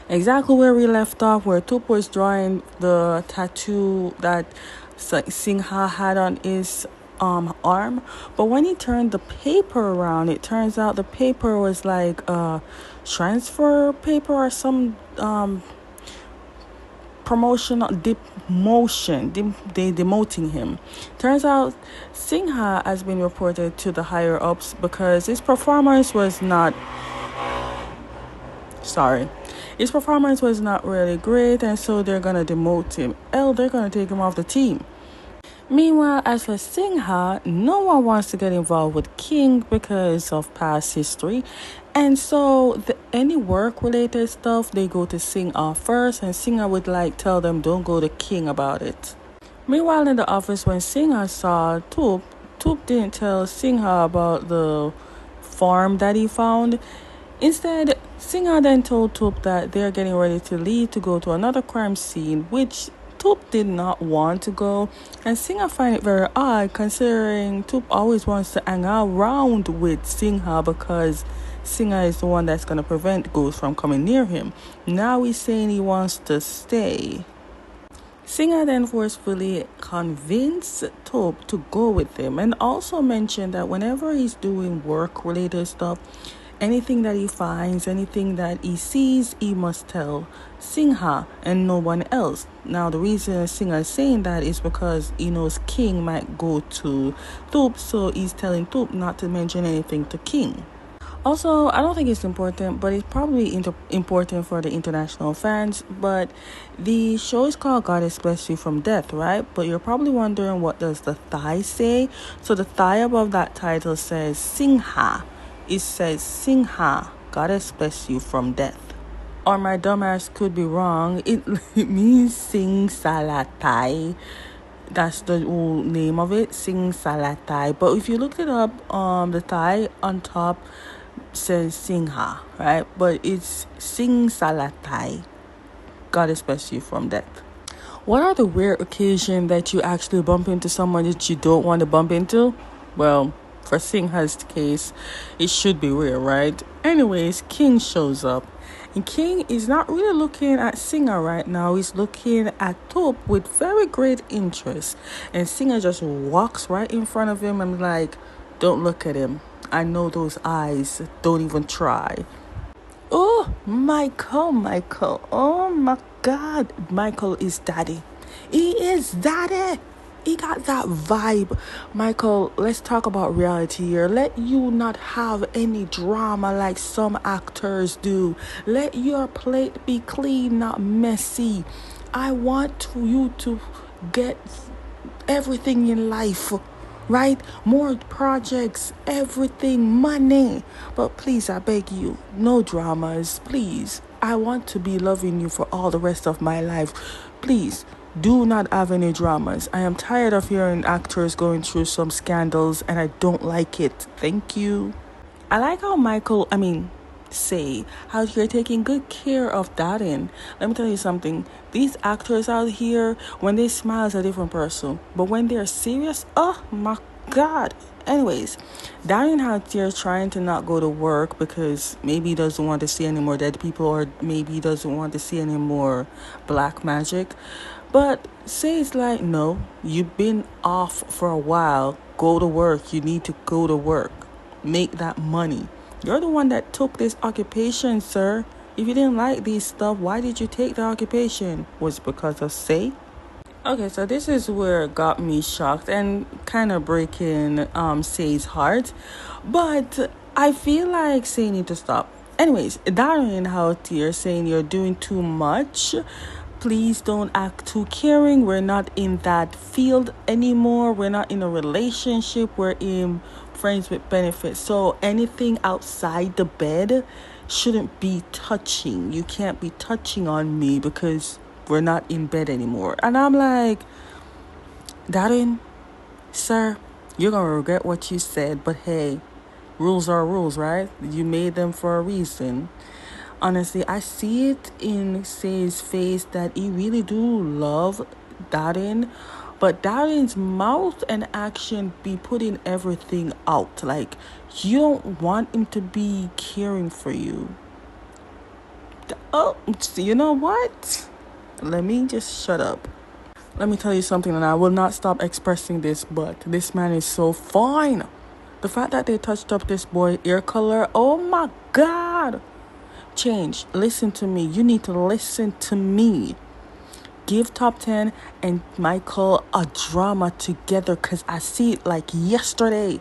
exactly where we left off, where Tup was drawing the tattoo that Singha had on his arm. But when he turned the paper around, it turns out the paper was like transfer paper or some promotional demotion. They demoting him. Turns out Singha has been reported to the higher ups because his performance was not sorry. His performance was not really great, and so they're gonna demote him. They're gonna take him off the team. Meanwhile, as for Singha, no one wants to get involved with King because of past history. And so any work-related stuff, they go to Singha first, and Singha would tell them, don't go to King about it. Meanwhile, in the office, when Singha saw Tup didn't tell Singha about the farm that he found. Instead, Singha then told Tup that they're getting ready to leave to go to another crime scene, which Tup did not want to go, and Singha find it very odd considering Tup always wants to hang around with Singha because Singha is the one that's going to prevent ghosts from coming near him. Now he's saying he wants to stay. Singha then forcefully convinced Tup to go with him and also mentioned that whenever he's doing work-related stuff, anything that he finds, anything that he sees, he must tell Singha and no one else. Now, the reason Singha is saying that is because he knows King might go to Tup, so he's telling Tup not to mention anything to King. Also, I don't think it's important, but it's probably important for the international fans. But the show is called Goddess Bless You from Death, right? But you're probably wondering, what does the thigh say? So the thigh above that title says Singha. It says Singha, Goddess Bless You from Death. Or my dumbass could be wrong. It means Sing Salatai. That's the whole name of it, Sing Salatai. But if you look it up, the thigh on top says Singha, right? But it's Sing Salatai, Goddess Bless You from Death. What are the rare occasions that you actually bump into someone that you don't want to bump into? Well, for Singha's case, it should be rare, right? Anyways, King shows up. And King is not really looking at Singha right now. He's looking at Tup with very great interest. And Singha just walks right in front of him and don't look at him. I know those eyes. Don't even try. Oh, Michael. Oh my God. Michael is daddy. He is daddy. He got that vibe. Michael, let's talk about reality here. Let you not have any drama like some actors do. Let your plate be clean, not messy. I want you to get everything in life, right? More projects, everything, money. But please, I beg you, no dramas, please. I want to be loving you for all the rest of my life. Please, do not have any dramas. I am tired of hearing actors going through some scandals and I don't like it. Thank you. I like how say how you're taking good care of Darin. Let me tell you something. These actors out here, when they smile, is a different person. But when they're serious, oh my God. Anyways, Darin out here trying to not go to work because maybe he doesn't want to see any more dead people, or maybe he doesn't want to see any more black magic. But Say's like, no, you've been off for a while. Go to work. You need to go to work. Make that money. You're the one that took this occupation, sir. If you didn't like these stuff, why did you take the occupation? Was it because of Say? Okay, so this is where it got me shocked and kind of breaking Say's heart. But I feel like Say need to stop. Anyways, Darin out here saying you're doing too much. Please don't act too caring. We're not in that field anymore. We're not in a relationship. We're in friends with benefits. So anything outside the bed shouldn't be touching. You can't be touching on me because we're not in bed anymore. And I'm like, Darin, sir, you're going to regret what you said. But hey, rules are rules, right? You made them for a reason. Honestly, I see it in Say's face that he really do love Darin, but Darin's mouth and action be putting everything out. Like, you don't want him to be caring for you. Oh, you know what? Let me just shut up. Let me tell you something, and I will not stop expressing this, but this man is so fine. The fact that they touched up this boy ear color, oh my God. Change. Listen to me. You need to listen to me. Give Top 10 and Michael a drama together because I see it like yesterday.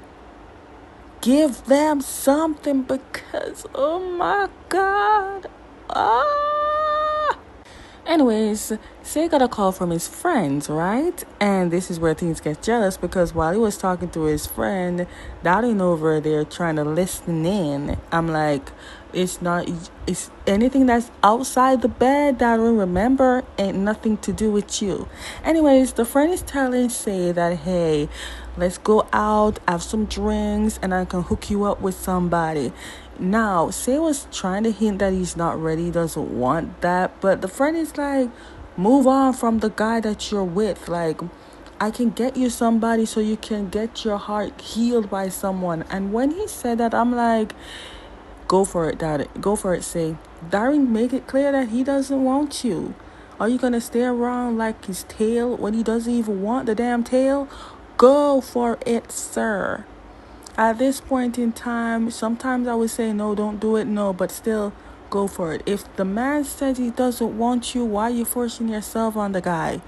Give them something because, oh my God. Ah. Anyways, Say got a call from his friends, right? And this is where things get jealous because while he was talking to his friend, Darin over there trying to listen in. I'm like, it's anything that's outside the bed, Darin, remember, ain't nothing to do with you. Anyways, the friend is telling Say that, hey, let's go out, have some drinks, and I can hook you up with somebody. Now, Say was trying to hint that he's not ready, doesn't want that, but the friend is like, move on from the guy that you're with. Like, I can get you somebody so you can get your heart healed by someone. And when he said that, I'm like, go for it, Darin. Go for it, Say. Darin, make it clear that he doesn't want you. Are you going to stay around like his tail when he doesn't even want the damn tail? Go for it, sir. At this point in time, sometimes I would say, no, don't do it, no, but still, go for it. If the man says he doesn't want you, why are you forcing yourself on the guy?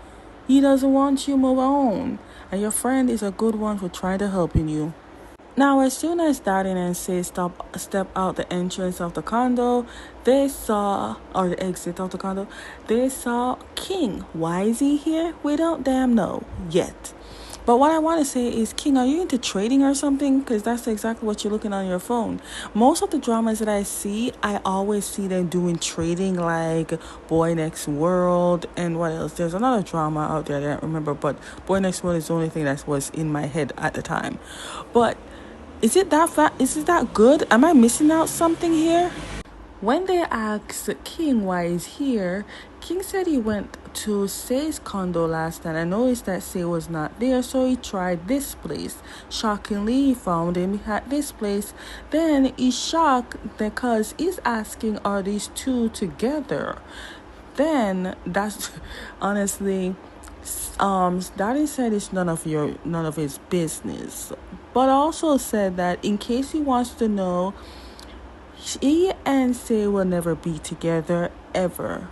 He doesn't want you, move on. And your friend is a good one for trying to help you. Now, as soon as Darin and Say step out the entrance of the condo, or the exit of the condo, they saw King. Why is he here? We don't damn know yet. But what I want to say is, King, are you into trading or something? Because that's exactly what you're looking on your phone. Most of the dramas that I see, I always see them doing trading, like Boy Next World and what else? There's another drama out there that I don't remember, but Boy Next World is the only thing that was in my head at the time. But is it that good? Am I missing out something here? When they asked King why he's here, King said he went to Say's condo last night and noticed that Say was not there, so he tried this place. Shockingly, he found him at this place. Then he's shocked because he's asking, are these two together? Then that's honestly, Daddy said it's none of his business, but also said that in case he wants to know, he and Say will never be together ever.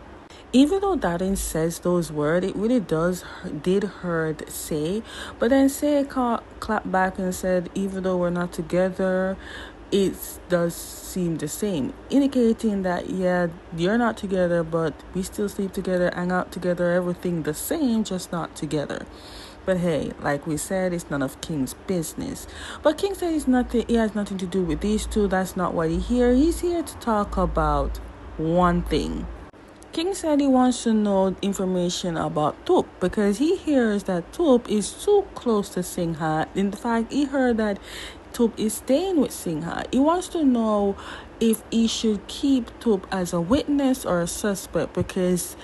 Even though Darin says those words, it really did hurt Say. But then Say clapped back and said, even though we're not together, it does seem the same. Indicating that, yeah, you're not together, but we still sleep together, hang out together, everything the same, just not together. But hey, like we said, it's none of King's business. But King said he has nothing to do with these two. That's not what he's here. He's here to talk about one thing. King said he wants to know information about Tup because he hears that Tup is too close to Singha. In fact, he heard that Tup is staying with Singha. He wants to know if he should keep Tup as a witness or a suspect because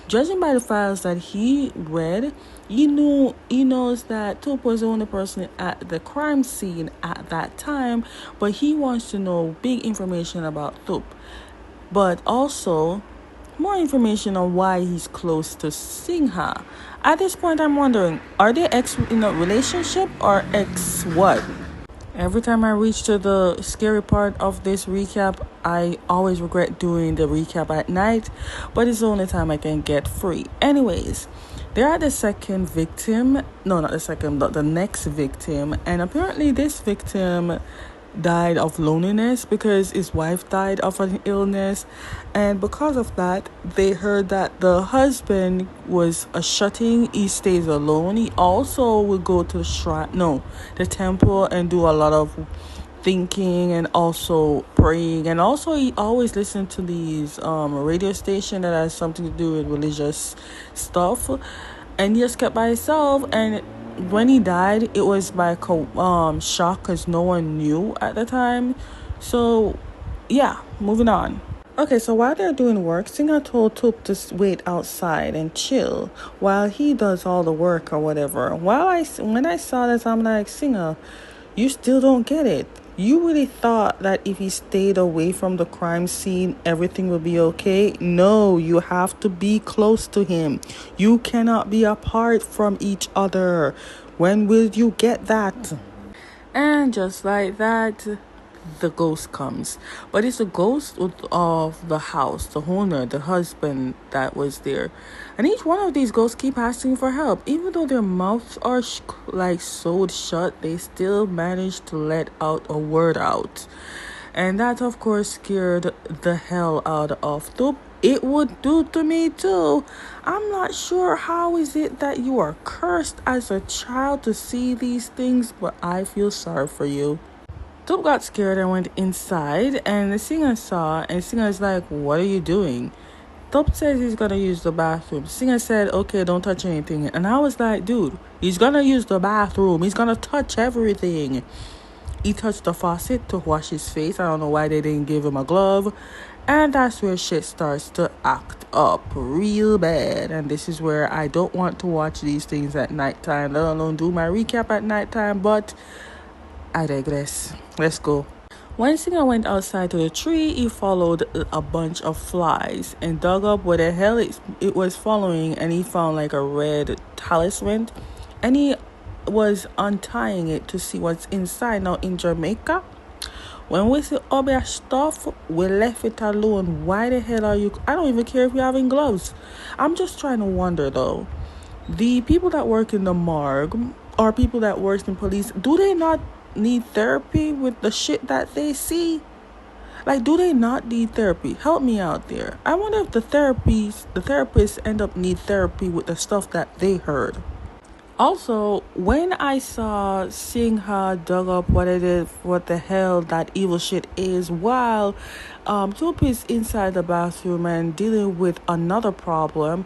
judging by the files that he read, he knows that Tup was the only person at the crime scene at that time, but he wants to know big information about Tup. But also more information on why he's close to Singha. At this point, I'm wondering, are they ex in a relationship or ex what? Every time I reach to the scary part of this recap, I always regret doing the recap at night, but it's the only time I can get free. Anyways, they're at the second victim. No, not the second, but the next victim. And apparently this victim died of loneliness because his wife died of an illness, and because of that they heard that the husband was a shut-in. He stays alone. He also will go to the temple and do a lot of thinking and also praying, and also he always listened to these radio station that has something to do with religious stuff, and he just kept by himself. And when he died, it was by shock because no one knew at the time. So, yeah, moving on. Okay, so while they're doing work, Singha told Tup to wait outside and chill while he does all the work or whatever. When I saw this, I'm like, Singha, you still don't get it. You really thought that if he stayed away from the crime scene, everything would be okay? No, you have to be close to him. You cannot be apart from each other. When will you get that? And just like that, the ghost comes. But it's a ghost of the house, the owner, the husband that was there. And each one of these ghosts keep asking for help. Even though their mouths are sewed shut, they still manage to let out a word out. And that, of course, scared the hell out of Tup. It would do to me too. I'm not sure how is it that you are cursed as a child to see these things, but I feel sorry for you. Tup got scared and went inside, and the Singha saw, and Singha is like, what are you doing? Tup says he's gonna use the bathroom. Singha said, okay, don't touch anything. And I was like, dude, he's gonna use the bathroom. He's gonna touch everything. He touched the faucet to wash his face. I don't know why they didn't give him a glove. And that's where shit starts to act up real bad. And this is where I don't want to watch these things at nighttime, let alone do my recap at nighttime. But I digress. Let's go. When Singha went outside to the tree, he followed a bunch of flies and dug up where the hell it was following. And he found like a red talisman. And he was untying it to see what's inside. Now in Jamaica, when we say obvious stuff, we left it alone. Why the hell are you? I don't even care if you're having gloves. I'm just trying to wonder though. The people that work in the morgue or people that work in police, do they not need therapy with the shit that they see? Like, do they not need therapy? Help me out there. I wonder if the therapists end up need therapy with the stuff that they heard. Also, when I saw Singha dug up what the hell that evil shit is, while Tup is inside the bathroom and dealing with another problem,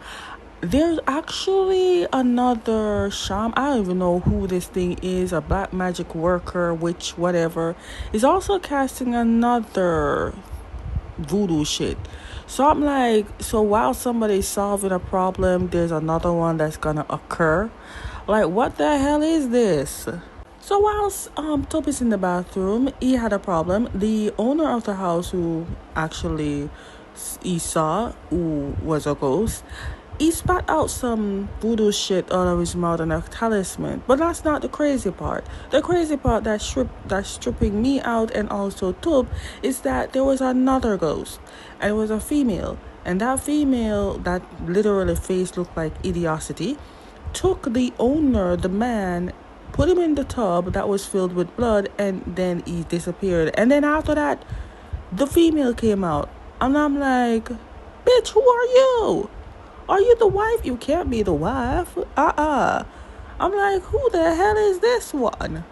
there's actually another sham. I don't even know who this thing is, a black magic worker, witch, whatever, is also casting another voodoo shit. So I'm like, so while somebody's solving a problem, there's another one that's gonna occur. Like, what the hell is this? So whilst Tup is in the bathroom, he had a problem. The owner of the house, who actually he saw, who was a ghost, he spat out some voodoo shit out of his mouth and a talisman. But that's not the crazy part. The crazy part that's stripping me out and also Tup is that there was another ghost. And it was a female. And that female, that literally face looked like idiocity, took the owner, the man, put him in the tub that was filled with blood, and then he disappeared. And then after that, the female came out. And I'm like, bitch, who are you? Are you the wife? You can't be the wife. I'm like, who the hell is this one?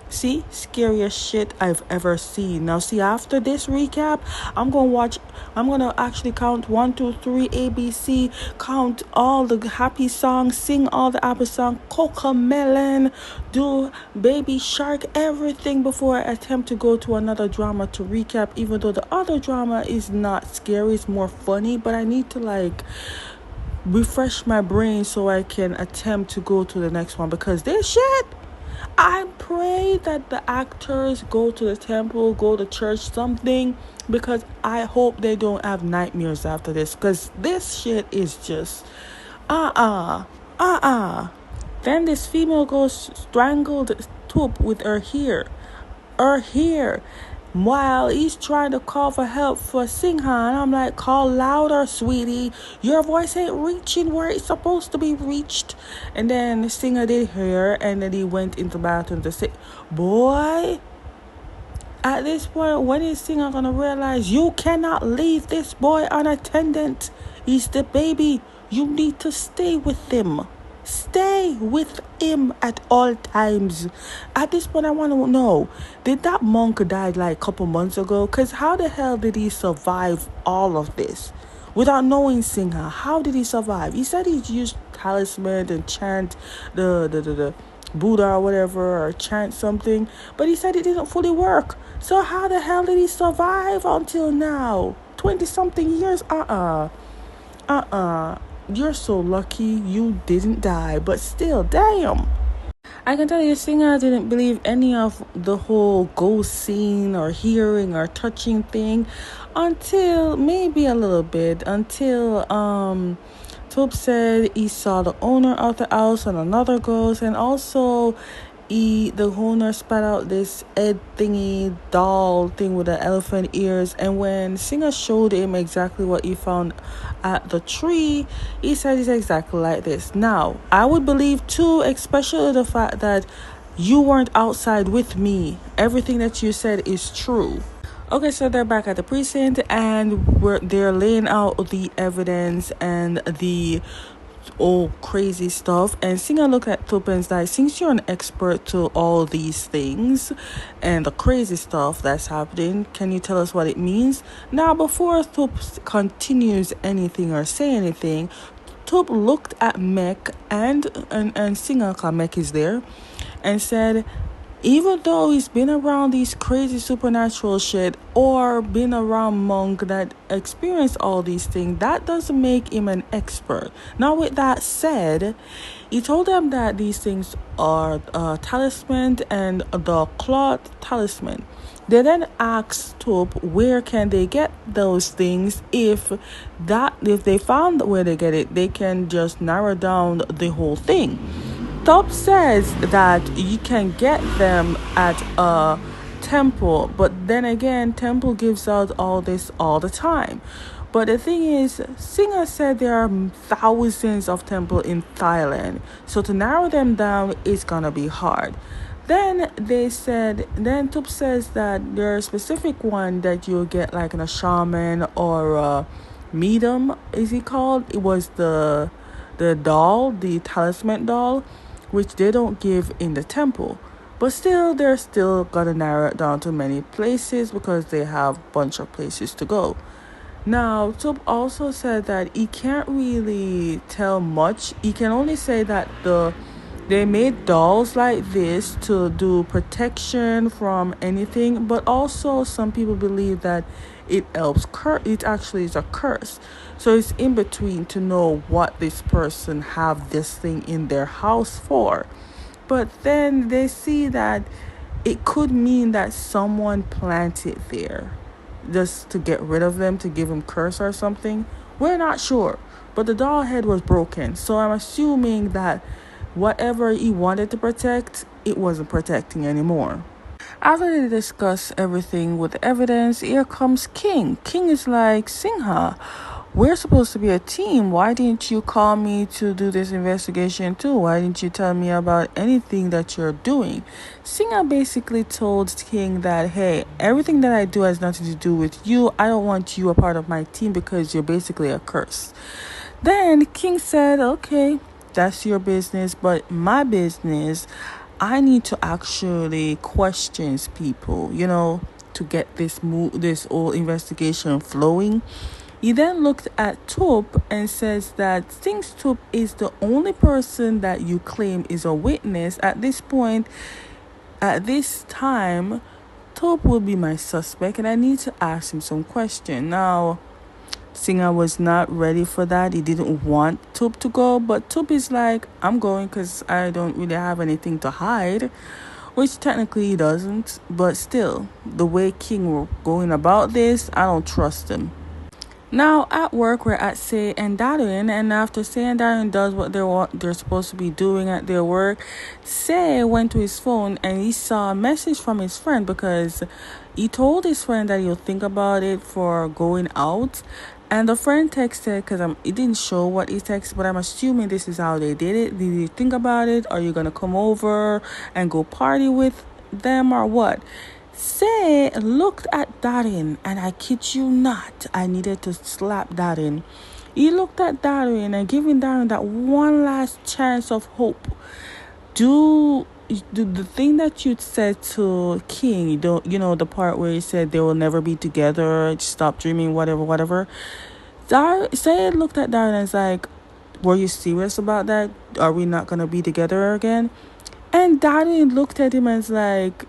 See, scariest shit I've ever seen. Now, see, after this recap, I'm gonna actually count 1, 2, 3, ABC, count all the happy songs, sing all the happy songs, Cocomelon, do Baby Shark, everything before I attempt to go to another drama to recap, even though the other drama is not scary, it's more funny, but I need to like refresh my brain so I can attempt to go to the next one, because this shit, I pray that the actors go to the temple, go to church, something, because I hope they don't have nightmares after this, because this shit is just Then this female ghost strangled Tup with her hair, while he's trying to call for help for Singha. And I'm like, call louder, sweetie. Your voice ain't reaching where it's supposed to be reached. And then Singha did hear, and then he went into the bathroom to say, boy, at this point, when is Singha gonna realize you cannot leave this boy unattended? He's the baby. You need to stay with him. Stay with him at all times. At this point, I want to know, did that monk die like a couple months ago? Because how the hell did he survive all of this without knowing Singha? How did he survive? He said he used talisman and chant the Buddha or whatever, or chant something, but he said it didn't fully work. So how the hell did he survive until now? 20-something years? You're so lucky you didn't die, but still, damn. I can tell you, Singha didn't believe any of the whole ghost seeing or hearing or touching thing until maybe a little bit, until Tup said he saw the owner of the house and another ghost, and also the owner spat out this head thingy doll thing with the elephant ears. And when Singha showed him exactly what he found at the tree, he said it's exactly like this. Now, I would believe too, especially the fact that you weren't outside with me. Everything that you said is true. Okay, so they're back at the precinct, and they're laying out the evidence and the crazy stuff. And Singha looked at Tup and like, since you're an expert to all these things and the crazy stuff that's happening, can you tell us what it means? Now, before Tup continues anything or say anything, Tup looked at Mek and Singha, cause Mek is there, and said, even though he's been around these crazy supernatural shit or been around monk that experience all these things, that doesn't make him an expert. Now, with that said, he told them that these things are talisman and the cloth talisman. They then asked Tup where can they get those things. If they found where they get it, they can just narrow down the whole thing. Tup says that you can get them at a temple, but then again, temple gives out all this all the time. But the thing is, Singha said there are thousands of temples in Thailand, so to narrow them down is gonna be hard. Then Tup says that there are a specific one that you'll get like in a shaman or a medium, is he called? It was the doll, the talisman doll, which they don't give in the temple. But still, they're still gonna narrow it down to many places because they have a bunch of places to go. Now, Tup also said that he can't really tell much. He can only say that they made dolls like this to do protection from anything, but also some people believe that it helps it actually is a curse. So it's in between to know what this person have this thing in their house for. But then they see that it could mean that someone planted there just to get rid of them, to give them curse or something. We're not sure. But the doll head was broken. So I'm assuming that whatever he wanted to protect, it wasn't protecting anymore. After they discuss everything with evidence, here comes King. King is like, Singha, we're supposed to be a team. Why didn't you call me to do this investigation too? Why didn't you tell me about anything that you're doing? Singha basically told King that, hey, everything that I do has nothing to do with you. I don't want you a part of my team because you're basically a curse. Then King said, okay, that's your business, but my business, I need to actually question people, to get this whole investigation flowing. He then looked at Tup and says that since Tup is the only person that you claim is a witness at this point, at this time, Tup will be my suspect and I need to ask him some questions. Now, Singha was not ready for that. He didn't want Tup to go, but Tup is like, I'm going because I don't really have anything to hide, which technically he doesn't, but still, the way King were going about this, I don't trust him. Now, at work, we're at Say and Darin, and after Say and Darin does what they're supposed to be doing at their work, Say went to his phone and he saw a message from his friend because he told his friend that he'll think about it for going out. And the friend texted, because it didn't show what he texted, but I'm assuming this is how they did it. Did you think about it? Are you going to come over and go party with them or what? Say looked at Darin, and I kid you not, I needed to slap Darin. He looked at Darin and giving Darin that one last chance of hope. Do the thing that you said to King, the part where he said they will never be together, stop dreaming, whatever. Say looked at Darin and was like, were you serious about that? Are we not gonna be together again? And Darin looked at him and was like,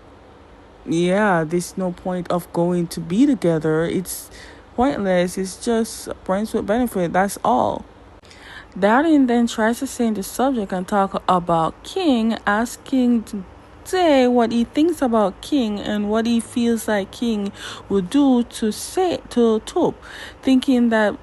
yeah, there's no point of going to be together. It's pointless. It's just friends with benefit. That's all. Darin then tries to change the subject and talk about King, asking to say what he thinks about King and what he feels like King would do to Tup, thinking that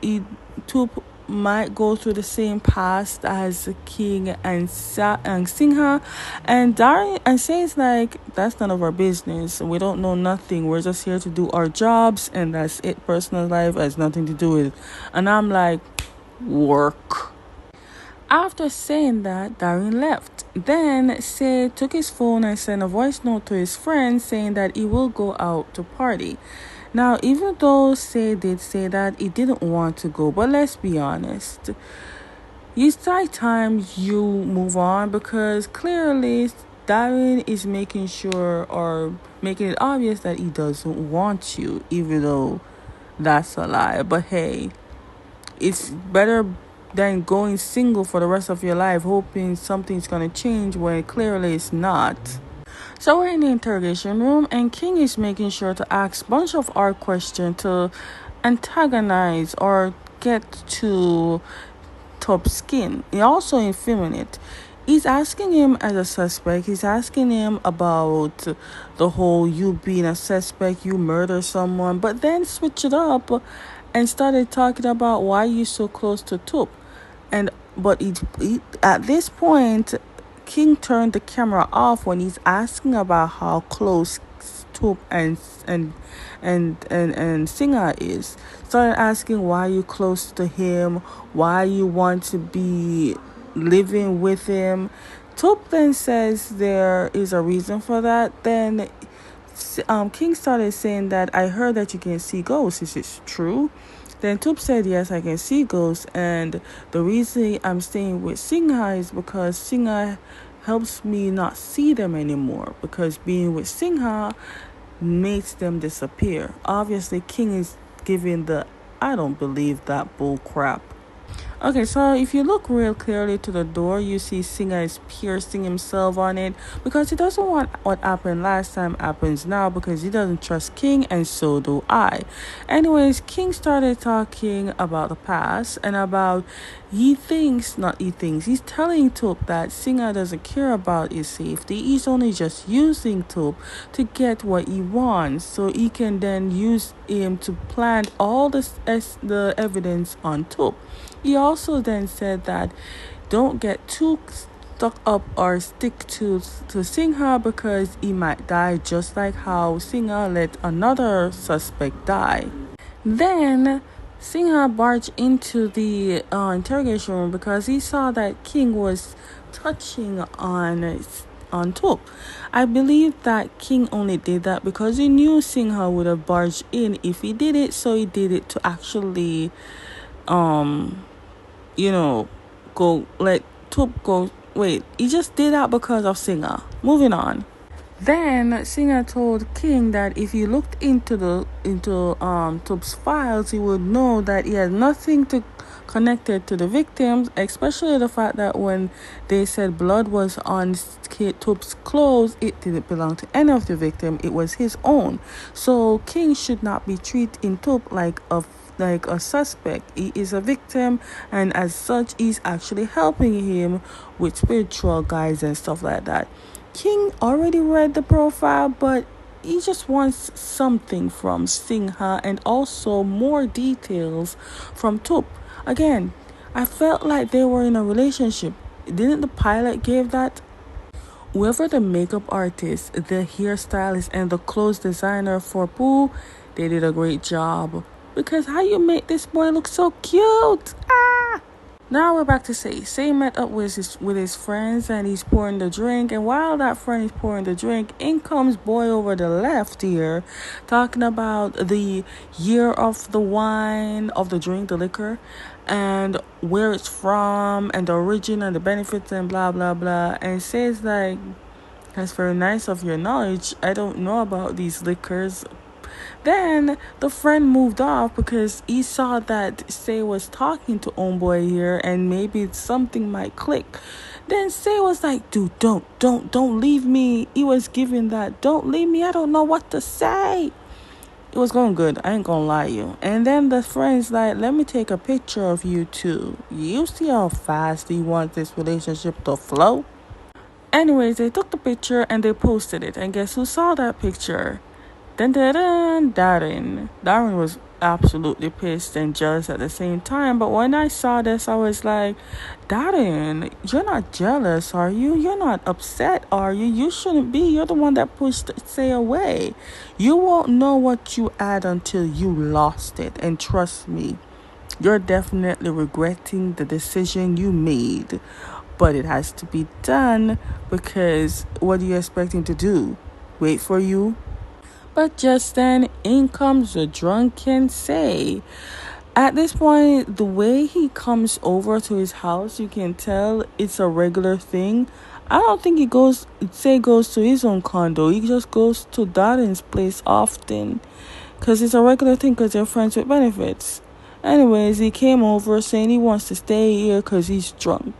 Tup might go through the same past as King and Singha, and Darin and says like that's none of our business. We don't know nothing. We're just here to do our jobs, and that's it. Personal life has nothing to do with it. And I'm like, work. After saying that, Darin left. Then Say took his phone and sent a voice note to his friend saying that he will go out to party. Now, even though Say did say that he didn't want to go, but let's be honest. It's like time you move on, because clearly Darin is making sure or making it obvious that he doesn't want you, even though that's a lie. But hey, it's better than going single for the rest of your life hoping something's going to change when clearly it's not. So we're in the interrogation room, and King is making sure to ask a bunch of hard questions to antagonize or get to Tup's skin. He also effeminate. He's asking him as a suspect. He's asking him about the whole you being a suspect, you murder someone, but then switch it up and started talking about why you so close to Tup. But at this point, King turned the camera off when he's asking about how close Tup and Singha is. Started asking why you close to him, why you want to be living with him. Tup then says there is a reason for that. Then King started saying that I heard that you can see ghosts. Is it true? Then Tup said, yes, I can see ghosts, and the reason I'm staying with Singha is because Singha helps me not see them anymore, because being with Singha makes them disappear. Obviously, King is giving the I don't believe that bull crap. Okay, so if you look real clearly to the door, you see Singha is piercing himself on it because he doesn't want what happened last time happens now, because he doesn't trust King, and so do I. Anyways, King started talking about the past and about he's telling Tup that Singha doesn't care about his safety. He's only just using Tup to get what he wants, so he can then use him to plant all the evidence on Tup. He also then said that don't get too stuck up or stick to Singha, because he might die just like how Singha let another suspect die. Then Singha barged into the interrogation room because he saw that King was touching on Tup. I believe that King only did that because he knew Singha would have barged in if he did it, so he did it to actually go let Tup go. Wait, he just did that because of Singha. Moving on. Then Singha told King that if he looked into Tup's files, he would know that he had nothing to connected to the victims, especially the fact that when they said blood was on Tup's clothes, it didn't belong to any of the victim. It was his own. So King should not be treating Tup like a suspect. He is a victim, and as such, he's actually helping him with spiritual guides and stuff like that. King already read the profile, but he just wants something from Singha and also more details from Tup. Again, I felt like they were in a relationship. Didn't the pilot give that? Whoever the makeup artist, the hairstylist, and the clothes designer for Pooh, they did a great job. Because how you make this boy look so cute? Now we're back to Say. Say met up with his friends, and he's pouring the drink. And while that friend is pouring the drink, in comes boy over the left here, talking about the year of the wine, of the drink, the liquor, and where it's from, and the origin, and the benefits, and blah, blah, blah. And says like, that's very nice of your knowledge. I don't know about these liquors. Then the friend moved off because he saw that Say was talking to homeboy here, and maybe something might click. Then Say was like, dude, don't leave me. He was giving that, don't leave me, I don't know what to say. It was going good, I ain't gonna lie you. And then the friend's like, let me take a picture of you too. You see how fast he wants this relationship to flow? Anyways, they took the picture and they posted it. And guess who saw that picture? Dun, dun, dun, Darin. Darin was absolutely pissed and jealous at the same time. But when I saw this, I was like, Darin, you're not jealous, are you? You're not upset, are you? You shouldn't be. You're the one that pushed Say away. You won't know what you had until you lost it. And trust me, you're definitely regretting the decision you made. But it has to be done, because what are you expecting to do? Wait for you? But just then, in comes the drunken say. At this point, the way he comes over to his house, you can tell it's a regular thing. I don't think he goes to his own condo. He just goes to Darin's place often, because it's a regular thing, because they're friends with benefits. Anyways, he came over saying he wants to stay here because he's drunk.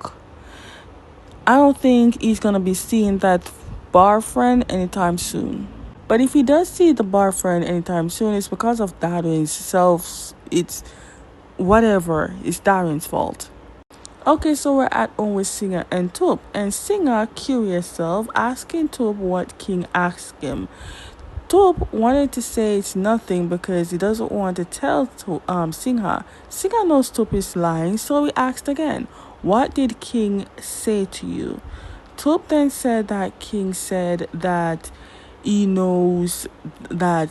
I don't think he's going to be seeing that bar friend anytime soon. But if he does see the bar friend anytime soon, it's because of Darin's self. It's whatever. It's Darin's fault. Okay, so we're at home with Singha and Tup. And Singha, curious self, asking Tup what King asked him. Tup wanted to say it's nothing because he doesn't want to tell Singha. Singha knows Tup is lying, so he asked again, what did King say to you? Tup then said that King said that he knows that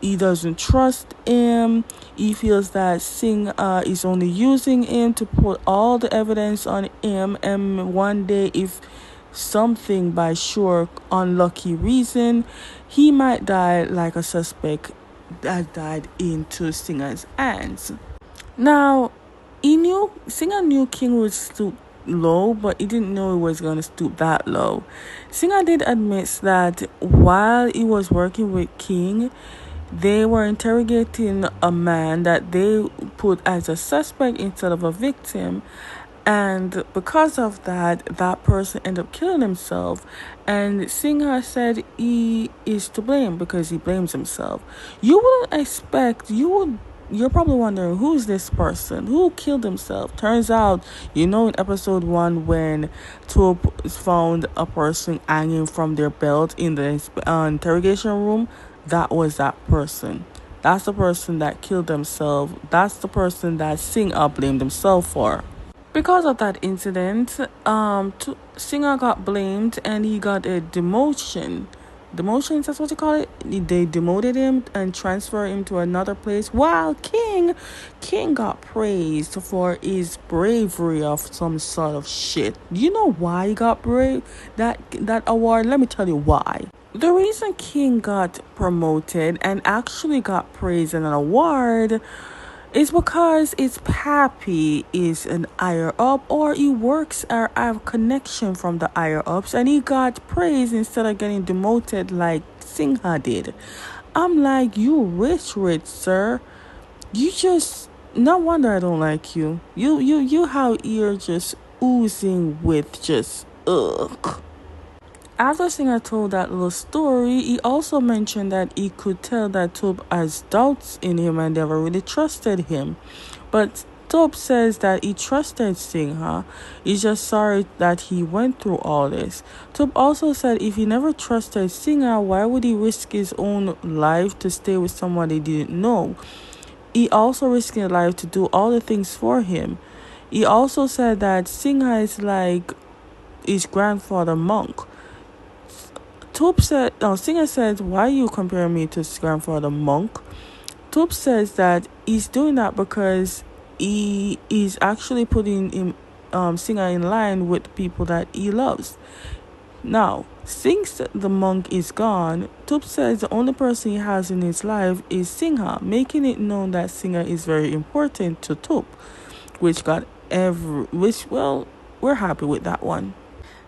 he doesn't trust him. He feels that Singha is only using him to put all the evidence on him, and one day, if something by sure unlucky reason, he might die like a suspect that died into Singha's hands. Now, Singha knew King would stoop low, but he didn't know he was going to stoop that low. Singha did admit that while he was working with King, they were interrogating a man that they put as a suspect instead of a victim. And because of that person ended up killing himself. And Singha said he is to blame because he blames himself. You're probably wondering, who's this person? Who killed himself? Turns out, in episode 1 when Tup found a person hanging from their belt in the interrogation room, that was that person. That's the person that killed themselves. That's the person that Singha blamed himself for. Because of that incident, Singha got blamed and he got a demotion. Demotion, that's what you call it? They demoted him and transferred him to another place. While King got praised for his bravery of some sort of shit. You know why he got that award? Let me tell you why. The reason King got promoted and actually got praise and an award is because his pappy is an higher up, or he works or have a connection from the higher ups, and he got praise instead of getting demoted like Singha did. I'm like, you rich, sir. You just, no wonder I don't like you. You how you're just oozing with just ugh. After Singha told that little story, he also mentioned that he could tell that Tup has doubts in him and never really trusted him. But Tup says that he trusted Singha. He's just sorry that he went through all this. Tup also said if he never trusted Singha, why would he risk his own life to stay with someone he didn't know? He also risked his life to do all the things for him. He also said that Singha is like his grandfather monk. Singha said, why are you comparing me to his grandfather monk? Tup says that he's doing that because he is actually putting Singha in line with people that he loves. Now, since the monk is gone, Tup says the only person he has in his life is Singha, making it known that Singha is very important to Tup, we're happy with that one.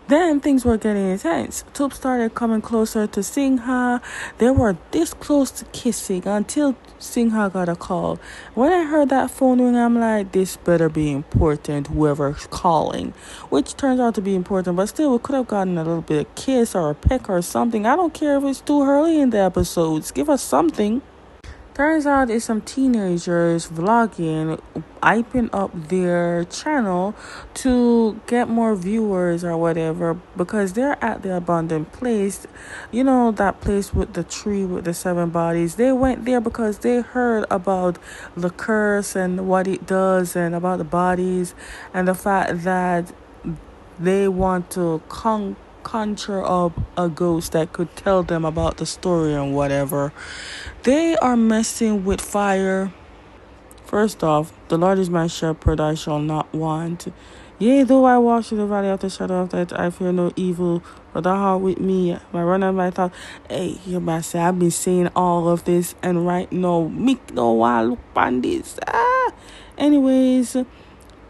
Then things were getting intense. Tup started coming closer to Singha. They were this close to kissing until Singha got a call. When I heard that phone ring, I'm like, this better be important, whoever's calling. Which turns out to be important, but still, we could have gotten a little bit of kiss or a peck or something. I don't care if it's too early in the episodes. Give us something. Turns out it's some teenagers vlogging, hyping up their channel to get more viewers or whatever, because they're at the abandoned place. You know, that place with the tree with the 7 bodies. They went there because they heard about the curse and what it does, and about the bodies, and the fact that they want to conjure up a ghost that could tell them about the story and whatever. They are messing with fire. First off, the Lord is my shepherd, I shall not want. Yea, though I walk through the valley of the shadow of death, I fear no evil, for thou art with me. My run and my thought. Hey, you must say, I've been saying all of this, and right now, me no one look on this. Anyways,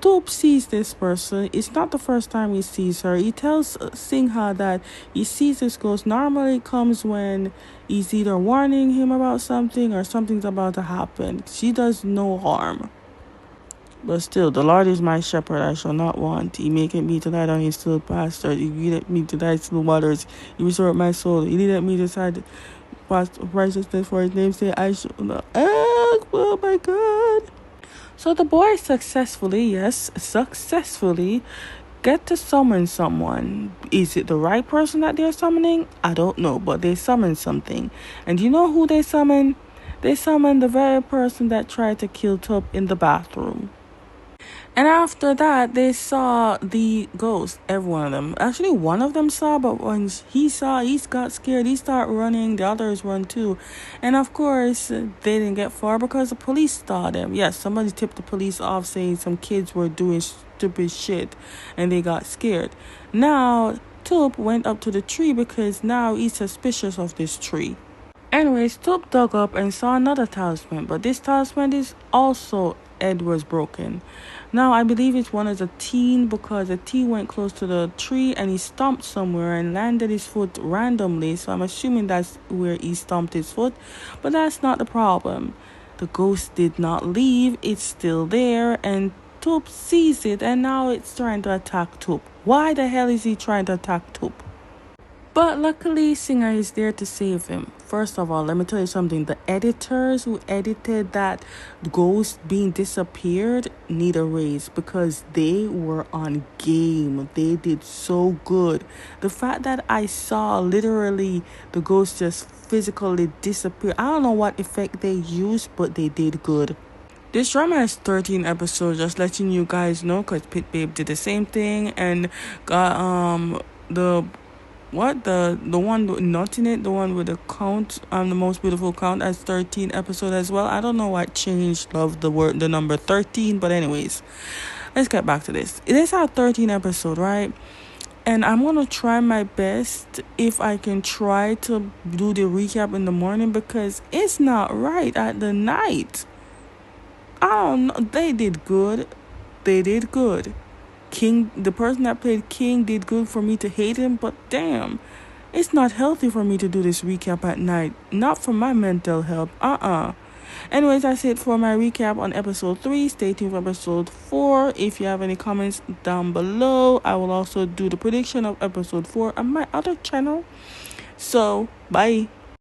Tup sees this person. It's not the first time he sees her. He tells Singha that he sees this ghost. Normally it comes when he's either warning him about something or something's about to happen. She does no harm. But still, the Lord is my shepherd, I shall not want. He maketh me to lie down in still pastures. He leadeth me to thy still waters. He restored my soul. He leadeth me to side past righteousness for his name's sake. I shall not ask. Oh my God. So the boys successfully get to summon someone. Is it the right person that they're summoning? I don't know, but they summon something. And you know who they summon? They summon the very person that tried to kill Tup in the bathroom. And after that, they saw the ghost, every one of them. Actually, one of them saw, but when he saw, he got scared. He started running. The others run too. And of course, they didn't get far because the police saw them. Yes, somebody tipped the police off saying some kids were doing stupid shit and they got scared. Now, Tup went up to the tree because now he's suspicious of this tree. Anyways, Tup dug up and saw another talisman, but this talisman is also head was broken. Now, I believe it's one as a teen because the teen went close to the tree and he stomped somewhere and landed his foot randomly. So I'm assuming that's where he stomped his foot. But that's not the problem. The ghost did not leave. It's still there and Tup sees it and now it's trying to attack Tup. Why the hell is he trying to attack Tup? But luckily, Singha is there to save him. First of all, let me tell you something. The editors who edited that ghost being disappeared need a raise because they were on game. They did so good. The fact that I saw literally the ghost just physically disappear. I don't know what effect they used, but they did good. This drama has 13 episodes, just letting you guys know, because Pit Babe did the same thing and got the one with not in it, the one with the count, the most beautiful count, as 13 episodes as well. I don't know what changed the number 13, but anyways, let's get back to this. It is our 13 episode, right? And I'm gonna try my best if I can try to do the recap in the morning because it's not right at the night. I don't know. They did good. King, the person that played King, did good for me to hate him, but damn, it's not healthy for me to do this recap at night. Not for my mental health. Anyways, that's it for my recap on episode 3. Stay tuned for episode 4. If you have any comments down below, I will also do the prediction of episode 4 on my other channel. So, bye.